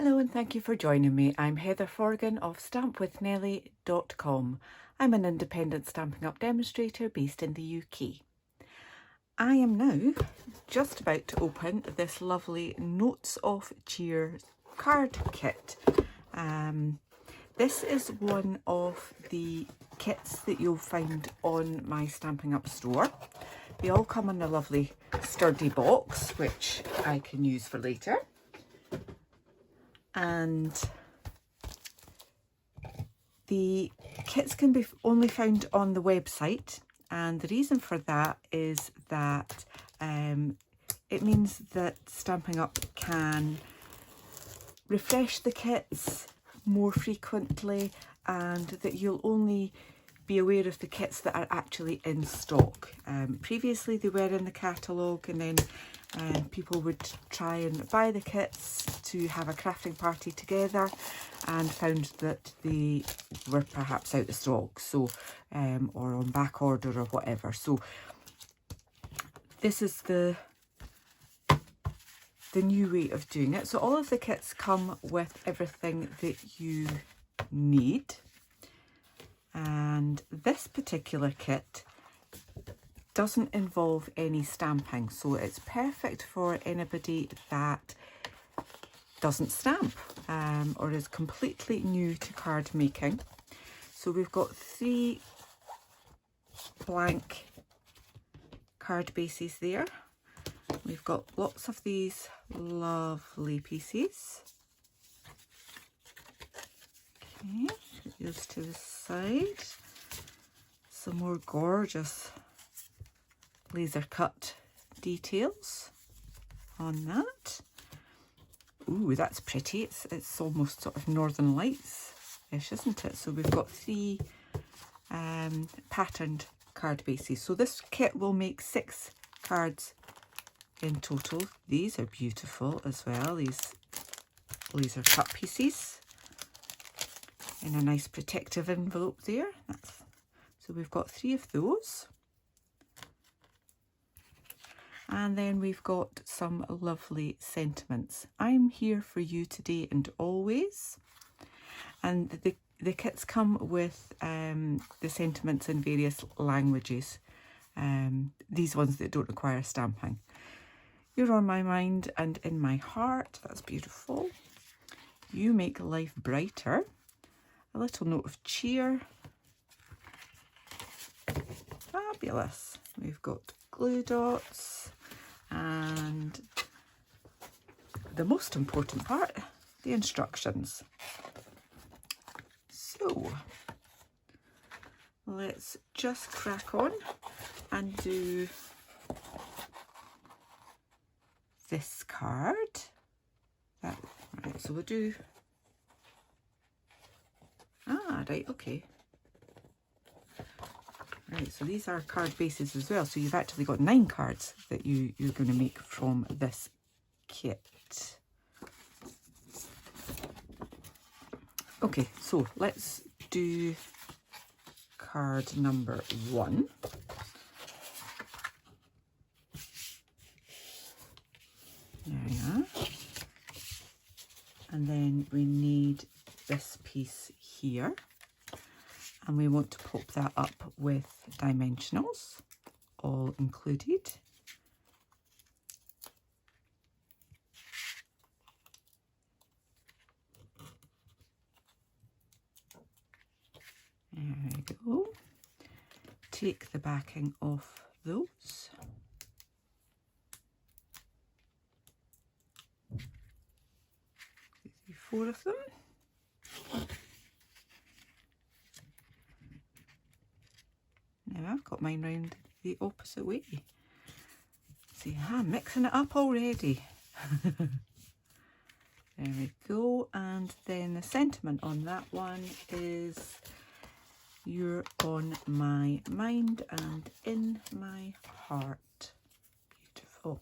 Hello and thank you for joining me. I'm Heather Forgan of stampwithnellie.com. I'm an independent Stampin' Up demonstrator based in the UK. I am now just about to open this lovely Notes of Cheer card kit. This is one of the kits that you'll find on my Stampin' Up store. They all come in a lovely sturdy box, which I can use for later. And the kits can be only found on the website, and the reason for that is that it means that Stampin' Up can refresh the kits more frequently, and that you'll only be aware of the kits that are actually in stock. Previously they were in the catalogue, and then people would try and buy the kits to have a crafting party together and found that they were perhaps out of stock, so or on back order or whatever. So this is the new way of doing it. So all of the kits come with everything that you need, and this particular kit doesn't involve any stamping, so it's perfect for anybody that doesn't stamp or is completely new to card making. So we've got 3 blank card bases there. We've got lots of these lovely pieces. Okay, put those to the side. Some more gorgeous laser cut details on that. Ooh, that's pretty. It's almost sort of Northern Lights-ish, isn't it? So we've got 3 patterned card bases. So this kit will make 6 cards in total. These are beautiful as well, these laser cut pieces in a nice protective envelope there. So we've got 3 of those. And then we've got some lovely sentiments. I'm here for you today and always. And the kits come with the sentiments in various languages. These ones that don't require stamping. You're on my mind and in my heart. That's beautiful. You make life brighter. A little note of cheer. Fabulous. We've got glue dots. And the most important part, the instructions. So let's just crack on and do this card. Right, so we'll do, right, okay. Right, so these are card bases as well. So you've actually got 9 cards that you're going to make from this kit. Okay, so let's do card number 1. There we are. And then we need this piece here. And we want to pop that up with dimensionals, all included. There we go. Take the backing off those. There's 4 of them. Now I've got mine round the opposite way. See, I'm mixing it up already. There we go. And then the sentiment on that one is, you're on my mind and in my heart. Beautiful.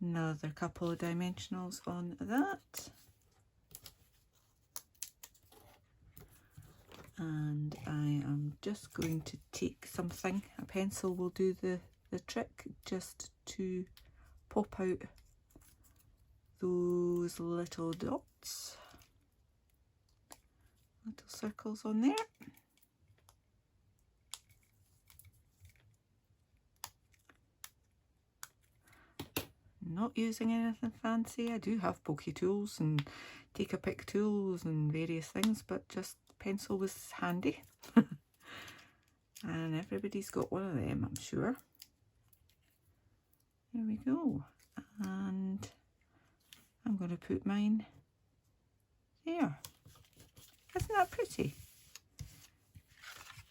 Another couple of dimensionals on that. And I am just going to take something, a pencil will do the trick, just to pop out those those little dots, little circles on there. Not using anything fancy. I do have pokey tools and take a pick tools and various things, but just pencil was handy. And everybody's got one of them, I'm sure. There we go. And I'm going to put mine there. Isn't that pretty?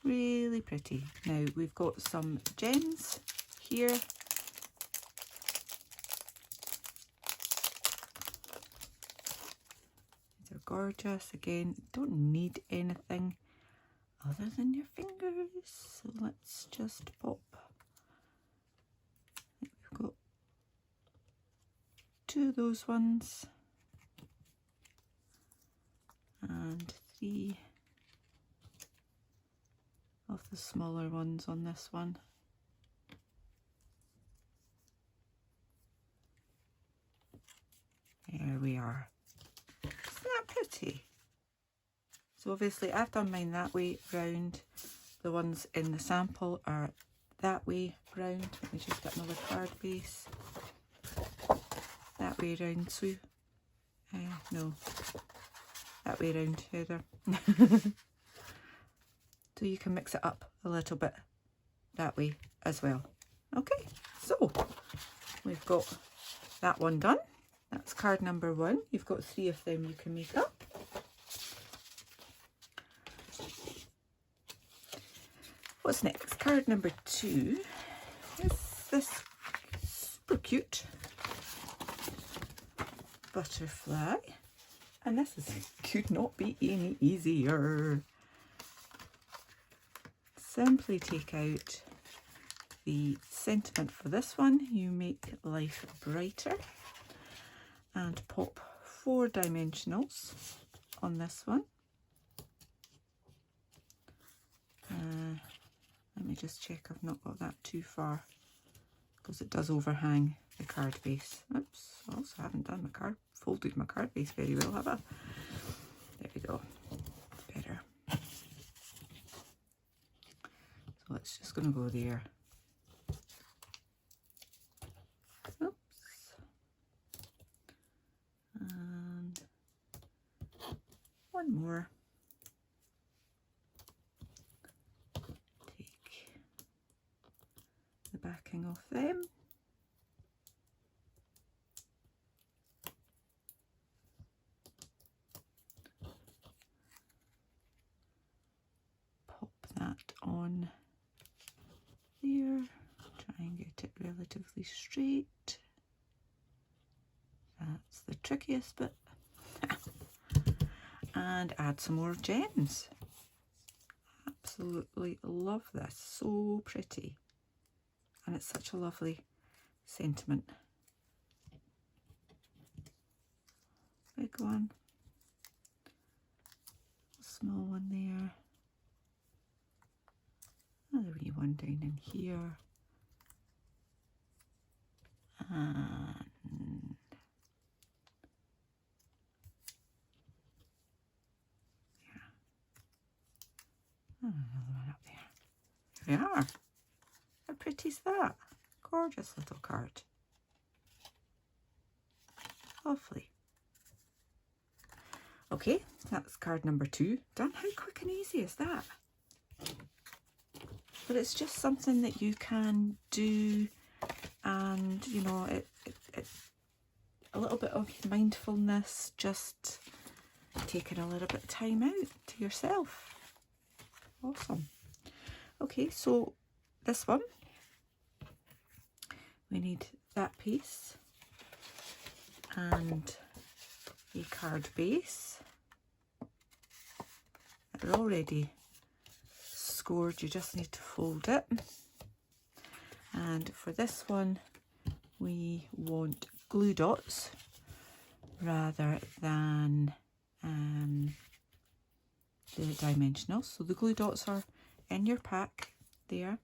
Really pretty. Now we've got some gems here. They're gorgeous. Again, don't need anything other than your fingers. So let's just pop. We've got 2 of those ones and 3 of the smaller ones on this one. There we are. Isn't that pretty? So obviously I've done mine that way round. The ones in the sample are that way round. Let me just get another card base. That way round, so no, that way round, Heather. So you can mix it up a little bit that way as well. Okay, so we've got that one done. That's card number 1. You've got 3 of them you can make up. What's next? Card number 2 is this super cute butterfly, and this could not be any easier. Simply take out the sentiment for this one. You make life brighter, and pop 4 dimensionals on this one. Let me just check I've not got that too far, because it does overhang the card base. Oops, I also haven't done my card, folded my card base very well, have I? There we go, better. So it's just going to go there. Oops. And one more. Backing off them. Pop that on there. Try and get it relatively straight. That's the trickiest bit. And add some more gems. Absolutely love this. So pretty. And it's such a lovely sentiment. Big one, small one there, another wee one down in here, and yeah, and another one up there. There we are. How pretty is that? Gorgeous little card. Lovely. Okay, that's card number 2 done. How quick and easy is that? But it's just something that you can do, and you know, it's a little bit of mindfulness, just taking a little bit of time out to yourself. Awesome. Okay, so this one, we need that piece and a card base. They're already scored, you just need to fold it. And for this one, we want glue dots rather than the dimensionals. So the glue dots are in your pack there.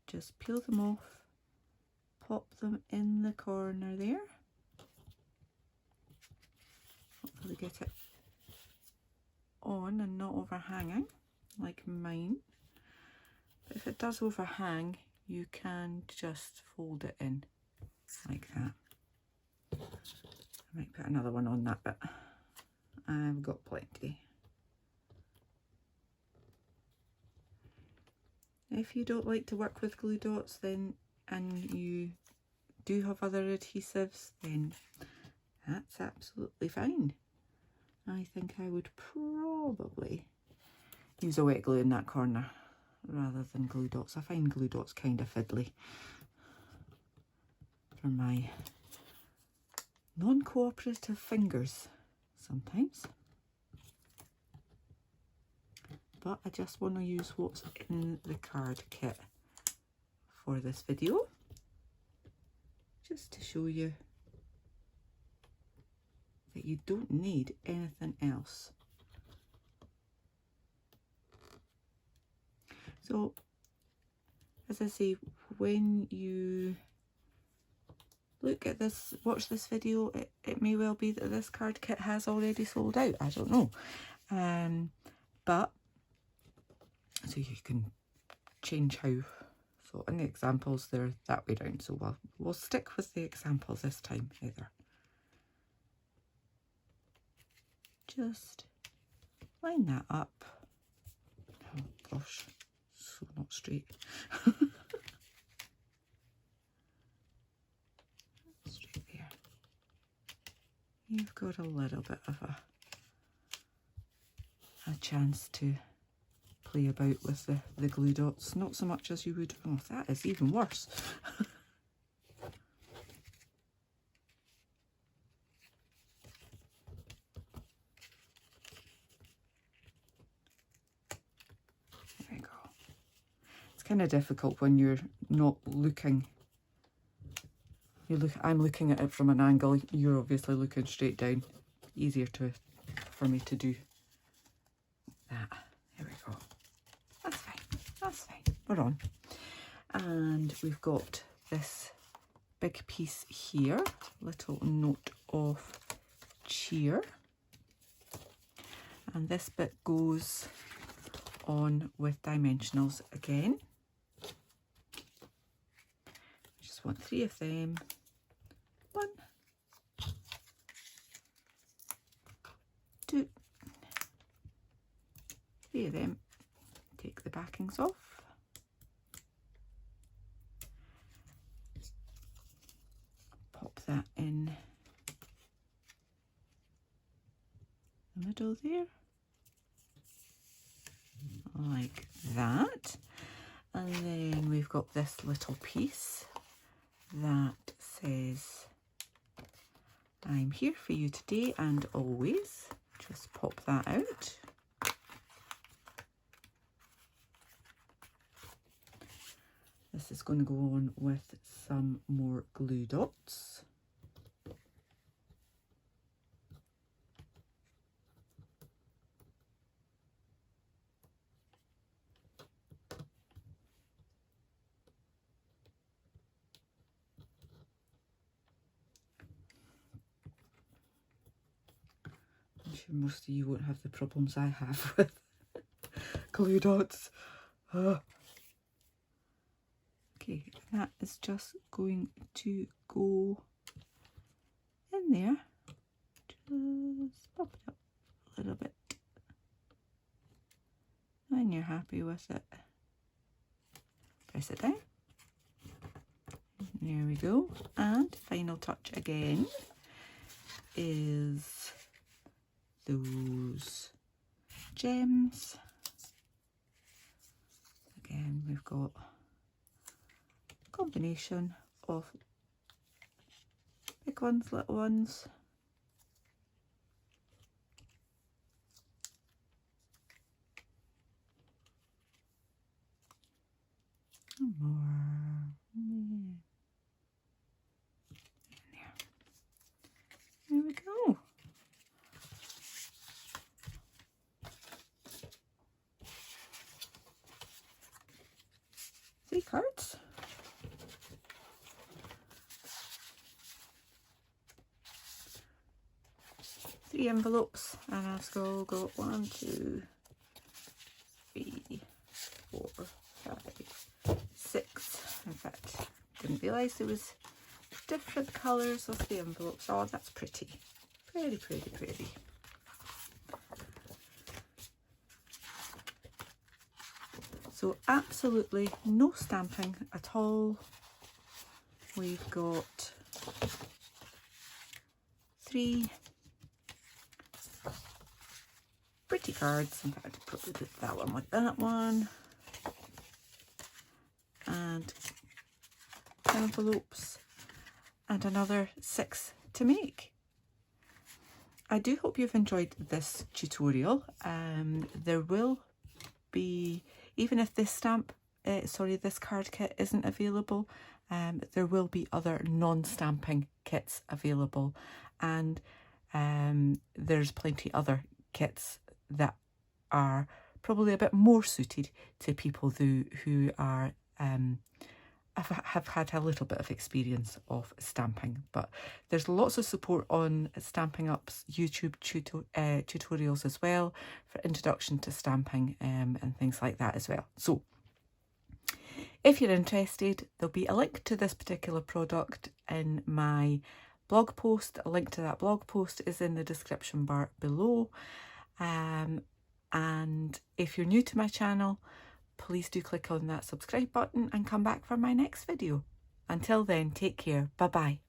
Just peel them off, pop them in the corner there, get it on and not overhanging like mine. But if it does overhang, you can just fold it in like that. I might put another one on that bit. I've got plenty. If you don't like to work with glue dots then, and you do have other adhesives, then that's absolutely fine. I think I would probably use a wet glue in that corner rather than glue dots. I find glue dots kind of fiddly for my non-cooperative fingers sometimes. But I just want to use what's in the card kit for this video, just to show you that you don't need anything else. So, as I say, when you look at this, watch this video, it may well be that this card kit has already sold out. I don't know. But, so you can change how, so in the examples they're that way round. So we'll stick with the examples this time either. Just line that up. Oh gosh, so not straight. Straight there. You've got a little bit of a chance to play about with the glue dots, not so much as you would, oh that is even worse. Kind of difficult when you're not looking. I'm looking at it from an angle. You're obviously looking straight down. Easier for me to do that. There we go. That's fine. That's fine. We're on. And we've got this big piece here. Little note of cheer. And this bit goes on with dimensionals again. Want 3 of them. 1, 2, 3 of them. Take the backings off. Pop that in the middle there, like that. And then we've got this little piece that says, I'm here for you today and always. Just pop that out. This is going to go on with some more glue dots. Most of you won't have the problems I have with glue dots. Okay, that is just going to go in there. Just pop it up a little bit. And you're happy with it. Press it down. There we go. And final touch again is those gems. Again, we've got a combination of big ones, little ones. And more. There we go. 3 cards. 3 envelopes, and I've still got 1, 2, 3, 4, 5, 6. In fact, didn't realise there was different colours of the envelopes. Oh, that's pretty. Pretty, pretty, pretty. So absolutely no stamping at all. We've got 3 pretty cards. In fact, I'd probably put that one with that one. And envelopes. And another 6 to make. I do hope you've enjoyed this tutorial. There will be, even if this this card kit isn't available, there will be other non-stamping kits available, and there's plenty other kits that are probably a bit more suited to people who are have had a little bit of experience of stamping. But there's lots of support on Stampin' Up's YouTube tutorials as well for introduction to stamping and things like that as well. So if you're interested, there'll be a link to this particular product in my blog post. A link to that blog post is in the description bar below. And if you're new to my channel, please do click on that subscribe button and come back for my next video. Until then, take care. Bye bye.